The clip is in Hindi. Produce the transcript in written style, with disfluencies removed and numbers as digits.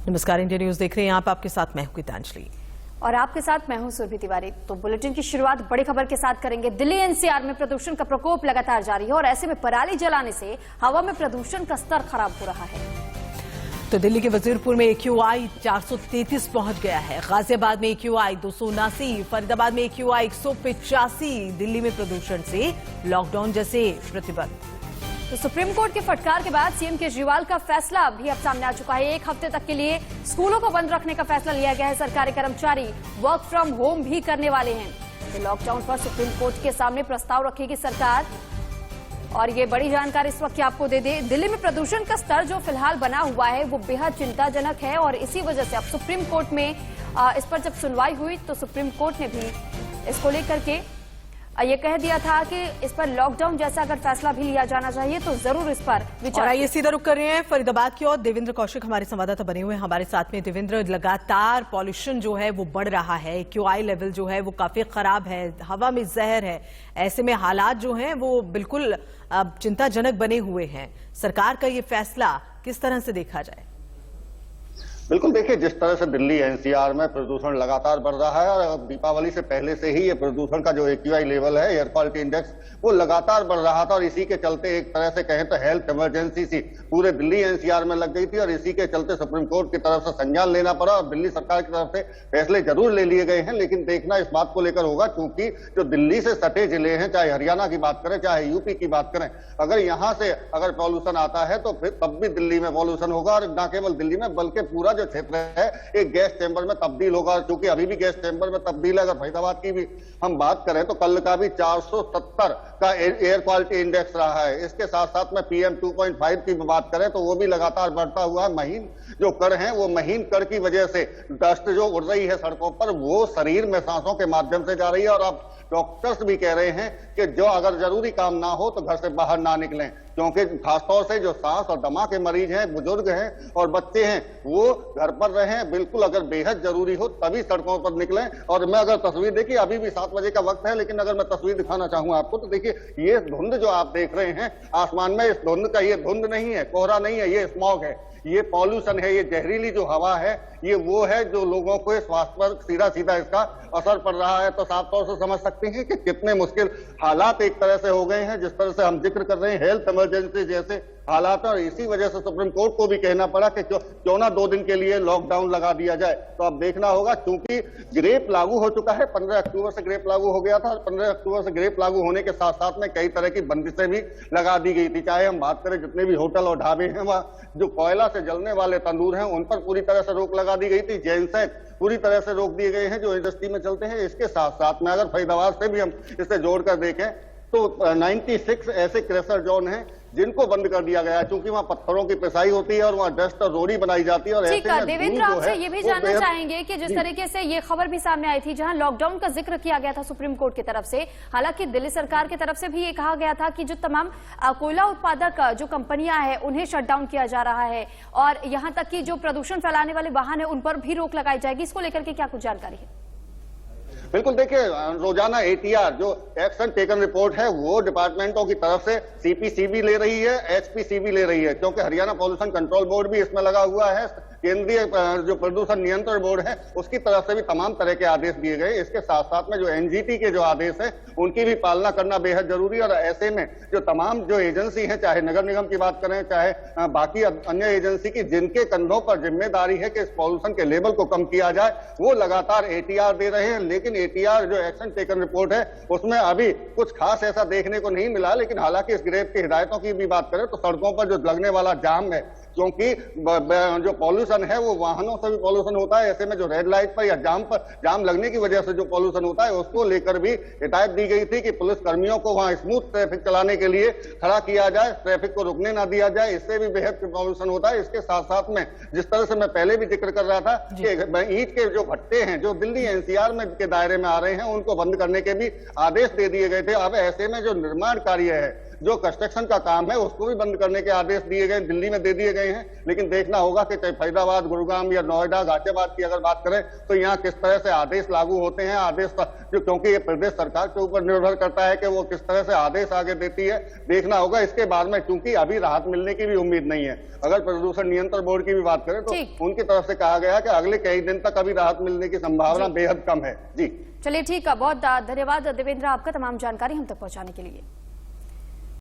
नमस्कार, इंडिया न्यूज देख रहे हैं आप। आपके साथ मैं हूं गीतांजलि और आपके साथ मैं हूं सुरभि तिवारी। तो बुलेटिन की शुरुआत बड़ी खबर के साथ करेंगे। दिल्ली एनसीआर में प्रदूषण का प्रकोप लगातार जारी है और ऐसे में पराली जलाने से हवा में प्रदूषण का स्तर खराब हो रहा है। तो दिल्ली के वजीरपुर में AQI 433 पहुंच गया है। गाजियाबाद में AQI 279, फरीदाबाद में AQI 185। दिल्ली में प्रदूषण से लॉकडाउन जैसे प्रतिबंध। तो सुप्रीम कोर्ट के फटकार के बाद सीएम केजरीवाल का फैसला भी अब सामने आ चुका है। 1 हफ्ते तक के लिए स्कूलों को बंद रखने का फैसला लिया गया है। सरकारी कर्मचारी वर्क फ्रॉम होम भी करने वाले हैं। तो लॉकडाउन पर सुप्रीम कोर्ट के सामने प्रस्ताव रखेगी सरकार। और ये बड़ी जानकारी इस वक्त आपको दे दें, दिल्ली में प्रदूषण का स्तर जो फिलहाल बना हुआ है वो बेहद चिंताजनक है और इसी वजह से अब सुप्रीम कोर्ट में इस पर जब सुनवाई हुई तो सुप्रीम कोर्ट ने भी इसको लेकर के ये कह दिया था कि इस पर लॉकडाउन जैसा अगर फैसला भी लिया जाना चाहिए तो जरूर इस पर विचार। और ये सीधा रुक कर रहे हैं फरीदाबाद की ओर। देवेंद्र कौशिक हमारे संवाददाता बने हुए हैं हमारे साथ में। देवेंद्र, लगातार पॉल्यूशन जो है वो बढ़ रहा है, AQI लेवल जो है वो काफी खराब है, हवा में जहर है। ऐसे में हालात जो हैं वो बिल्कुल चिंताजनक बने हुए हैं। सरकार का ये फैसला किस तरह से देखा जाए? बिल्कुल, देखिए जिस तरह से दिल्ली एनसीआर में प्रदूषण लगातार बढ़ रहा है और दीपावली से पहले से ही ये प्रदूषण का जो AQI लेवल है, एयर क्वालिटी इंडेक्स, वो लगातार बढ़ रहा था और इसी के चलते एक तरह से कहें तो हेल्थ इमरजेंसी सी पूरे दिल्ली एनसीआर में लग गई थी और इसी के चलते सुप्रीम कोर्ट की तरफ से संज्ञान लेना पड़ा और दिल्ली सरकार की तरफ से फैसले जरूर ले लिए गए हैं। लेकिन देखना इस बात को लेकर होगा क्योंकि जो दिल्ली से सटे जिले हैं, चाहे हरियाणा की बात करें चाहे यूपी की बात करें, अगर यहाँ से अगर पॉल्यूशन आता है तो फिर तब भी दिल्ली में पॉल्यूशन होगा और न केवल दिल्ली में बल्कि पूरा जो क्षेत्र है एक गैस चैम्बर में तब्दील होगा। क्योंकि अभी भी गैस चैम्बर में तब्दील है। अगर फरीदाबाद की भी हम बात करें तो कल का भी 470 का एयर क्वालिटी इंडेक्स रहा है। इसके साथ साथ में PM 2.5 की बात करें तो वो भी लगातार बढ़ता हुआ है। महीन जो कण है वो महीन कण की वजह से डस्ट जो उड़ रही है सड़कों पर वो शरीर में सांसों के माध्यम से जा रही है और अब डॉक्टर्स भी कह रहे हैं कि जो अगर जरूरी काम ना हो तो घर से बाहर ना निकलें, क्योंकि खासतौर से जो सांस और दमा के मरीज हैं, बुजुर्ग हैं और बच्चे हैं, वो घर पर रहें। बिल्कुल अगर बेहद जरूरी हो तभी सड़कों पर निकलें। और मैं अगर तस्वीर देखिए, अभी भी 7 बजे का वक्त है, लेकिन अगर मैं तस्वीर दिखाना चाहूं आपको तो देखिए ये धुंध जो आप देख रहे हैं आसमान में, इस धुंध का ये धुंध नहीं है, कोहरा नहीं है, ये स्मॉग है, ये पॉल्यूशन है, ये जहरीली जो हवा है, ये वो है जो लोगों को स्वास्थ्य पर सीधा सीधा इसका असर पड़ रहा है। तो साफ तौर से समझ सकते हैं कि कितने मुश्किल हालात एक तरह से हो गए हैं। जिस तरह से हम जिक्र कर रहे हैं हेल्थ इमरजेंसी जैसे हालात और इसी वजह से सुप्रीम कोर्ट को भी कहना पड़ा कि क्यों ना 2 दिन के लिए लॉकडाउन लगा दिया जाए। तो अब देखना होगा, क्योंकि ग्रेप लागू हो चुका है, 15 अक्टूबर से ग्रेप लागू हो गया था और 15 अक्टूबर से ग्रेप लागू होने के साथ साथ में कई तरह की बंदिशें भी लगा दी गई थी। चाहे हम बात करें जितने भी होटल और ढाबे हैं, वहाँ जो कोयला से जलने वाले तंदूर हैं उन पर पूरी तरह से रोक लगा दी गई थी। जेनसेट पूरी तरह से रोक दिए गए हैं जो इंडस्ट्री में चलते हैं। इसके साथ साथ में अगर फरीदाबाद से भी हम इसे जोड़कर देखें तो 96 ऐसे क्रशर जोन हैं जिनको बंद कर दिया गया है, क्योंकि वहाँ पत्थरों की पिसाई होती है और वहाँ डस्ट और रोड़ी बनाई जाती है। और ठीक है देवेंद्र, आपसे ये भी जानना चाहेंगे कि जिस तरीके से ये खबर भी सामने आई थी जहां लॉकडाउन का जिक्र किया गया था सुप्रीम कोर्ट की तरफ से, हालांकि दिल्ली सरकार की तरफ से भी ये कहा गया था कि जो तमाम कोयला उत्पादक जो कंपनियां हैं उन्हें शटडाउन किया जा रहा है और यहाँ तक कि जो प्रदूषण फैलाने वाले वाहन है उन पर भी रोक लगाई जाएगी। इसको लेकर के क्या कुछ जानकारी है? बिल्कुल, देखिए रोजाना ATR जो एक्शन टेकन रिपोर्ट है वो डिपार्टमेंटों की तरफ से CPC भी ले रही है, HPC भी ले रही है, क्योंकि हरियाणा पॉल्यूशन कंट्रोल बोर्ड भी इसमें लगा हुआ है। केंद्रीय जो प्रदूषण नियंत्रण बोर्ड है उसकी तरफ से भी तमाम तरह के आदेश दिए गए। इसके साथ साथ में जो NGT के जो आदेश है उनकी भी पालना करना बेहद जरूरी है। और ऐसे में जो तमाम जो एजेंसी है, चाहे नगर निगम की बात करें चाहे बाकी अन्य एजेंसी की, जिनके कंधों पर जिम्मेदारी है कि इस पॉल्यूशन के लेवल को कम किया जाए, वो लगातार ATR दे रहे हैं। लेकिन ATR जो एक्शन टेकन रिपोर्ट है उसमें अभी कुछ खास ऐसा देखने को नहीं मिला। लेकिन हालांकि इस ग्रेप की हिदायतों की भी बात करें तो सड़कों पर जो लगने वाला जाम है, क्योंकि जो पॉल्यूशन है वो वाहनों से भी पॉल्यूशन होता है, ऐसे में जो रेड लाइट पर या जाम लगने की वजह से जो पॉल्यूशन होता है उसको लेकर भी हिदायत दी गई थी कि पुलिस कर्मियों को वहां स्मूथ ट्रैफिक चलाने के लिए खड़ा किया जाए, ट्रैफिक को रुकने ना दिया जाए, इससे भी बेहद पॉल्यूशन होता है। इसके साथ साथ में जिस तरह से मैं पहले भी जिक्र कर रहा था कि ईंट के जो भट्टे हैं जो दिल्ली NCR में के दायरे में आ रहे हैं उनको बंद करने के भी आदेश दे दिए गए थे। अब ऐसे में जो निर्माण कार्य है जो कंस्ट्रक्शन का काम है उसको भी बंद करने के आदेश दिए गए, दिल्ली में दे दिए गए हैं। लेकिन देखना होगा कि चाहे फरीदाबाद, गुरुग्राम या नोएडा, गाजियाबाद की अगर बात करें तो यहाँ किस तरह से आदेश लागू होते हैं। आदेश क्योंकि ये प्रदेश सरकार के ऊपर निर्भर करता है कि वो किस तरह से आदेश आगे देती है, देखना होगा। इसके बाद में क्योंकि अभी राहत मिलने की भी उम्मीद नहीं है। अगर प्रदूषण नियंत्रण बोर्ड की भी बात करें तो उनकी तरफ से कहा गया है कि अगले कई दिन तक अभी राहत मिलने की संभावना बेहद कम है। जी चलिए ठीक है, बहुत धन्यवाद देवेंद्र आपका तमाम जानकारी हम तक पहुंचाने के लिए।